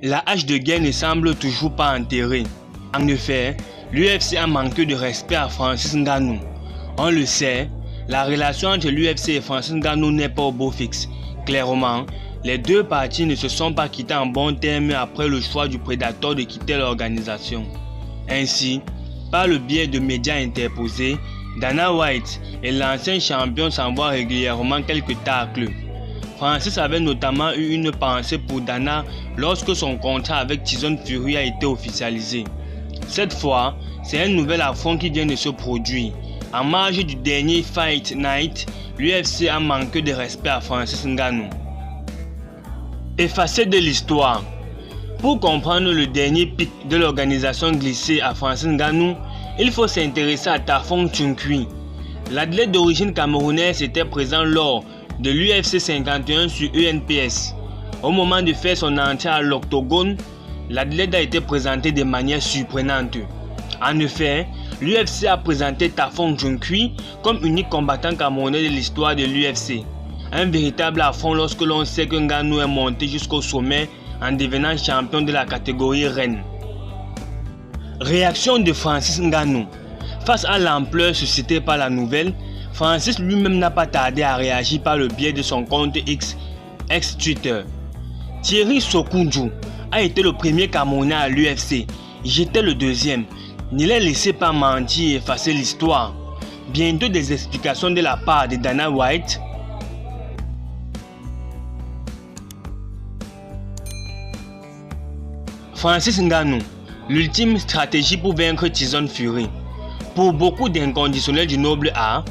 La hache de guerre ne semble toujours pas enterrée. En effet, l'UFC a manqué de respect à Francis Ngannou. On le sait, la relation entre l'UFC et Francis Ngannou n'est pas au beau fixe. Clairement, les deux parties ne se sont pas quittées en bons termes après le choix du prédateur de quitter l'organisation. Ainsi, par le biais de médias interposés, Dana White et l'ancien champion s'envoient régulièrement quelques tacles. Francis avait notamment eu une pensée pour Dana lorsque son contrat avec Tyson Fury a été officialisé. Cette fois, c'est un nouvel affront qui vient de se produire. En marge du dernier Fight Night, l'UFC a manqué de respect à Francis Ngannou. Effacé de l'histoire. Pour comprendre le dernier pic de l'organisation glissé à Francis Ngannou, il faut s'intéresser à Tafong Tchounkui. L'athlète d'origine camerounaise était présent lors de l'UFC 51 sur ENPS. Au moment de faire son entrée à l'octogone, l'athlète a été présenté de manière surprenante. En effet, l'UFC a présenté Tafong Tchounkui comme unique combattant camerounais de l'histoire de l'UFC. Un véritable affront lorsque l'on sait que Ngannou est monté jusqu'au sommet en devenant champion de la catégorie reine. Réaction de Francis Ngannou. Face à l'ampleur suscitée par la nouvelle, Francis lui-même n'a pas tardé à réagir par le biais de son compte X, ex-Twitter. Thierry Sokoudjou a été le premier Camerounais à l'UFC. J'étais le deuxième. Ne les laissez pas mentir et effacer l'histoire. Bientôt des explications de la part de Dana White. Francis Ngannou, l'ultime stratégie pour vaincre Tyson Fury. Pour beaucoup d'inconditionnels du noble art,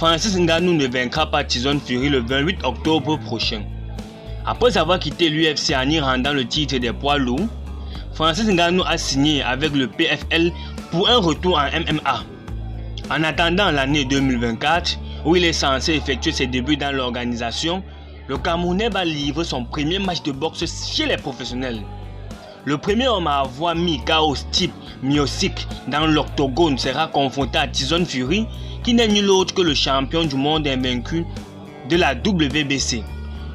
Francis Ngannou ne vaincra pas Tyson Fury le 28 octobre prochain. Après avoir quitté l'UFC en y rendant le titre des poids lourds, Francis Ngannou a signé avec le PFL pour un retour en MMA. En attendant l'année 2024, où il est censé effectuer ses débuts dans l'organisation, le Camerounais va livrer son premier match de boxe chez les professionnels. Le premier homme à avoir mis KO Stipe Miocic dans l'octogone sera confronté à Tyson Fury, qui n'est nul autre que le champion du monde invaincu de la WBC.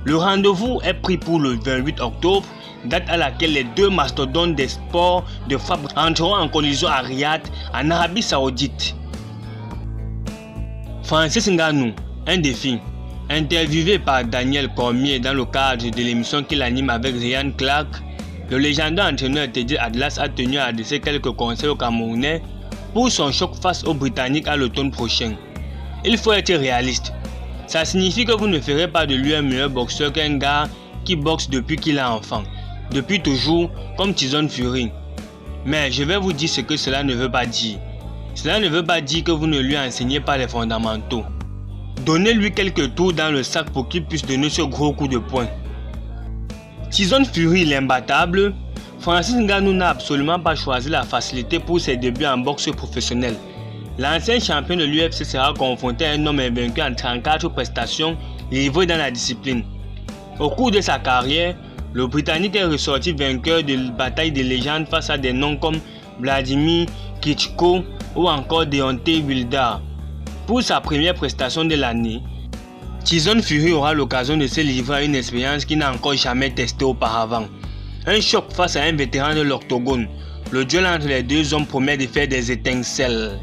Le rendez-vous est pris pour le 28 octobre, date à laquelle les deux mastodontes des sports de frappe entreront en collision à Riyad, en Arabie Saoudite. Francis Ngannou, un défi. Interviewé par Daniel Cormier dans le cadre de l'émission qu'il anime avec Ryan Clark, le légendaire entraîneur Teddy Atlas a tenu à adresser quelques conseils aux Camerounais pour son choc face aux Britanniques à l'automne prochain. Il faut être réaliste. Ça signifie que vous ne ferez pas de lui un meilleur boxeur qu'un gars qui boxe depuis qu'il est enfant, depuis toujours, comme Tyson Fury. Mais je vais vous dire ce que cela ne veut pas dire. Cela ne veut pas dire que vous ne lui enseignez pas les fondamentaux. Donnez-lui quelques tours dans le sac pour qu'il puisse donner ce gros coup de poing. Tyson Fury l'imbattable, Francis Ngannou n'a absolument pas choisi la facilité pour ses débuts en boxe professionnelle. L'ancien champion de l'UFC sera confronté à un homme invaincu en 34 prestations livrées dans la discipline. Au cours de sa carrière, le Britannique est ressorti vainqueur de batailles de légende face à des noms comme Vladimir Klitschko ou encore Deontay Wilder. Pour sa première prestation de l'année, Tyson Fury aura l'occasion de se livrer à une expérience qu'il n'a encore jamais testée auparavant. Un choc face à un vétéran de l'octogone. Le duel entre les deux hommes promet de faire des étincelles.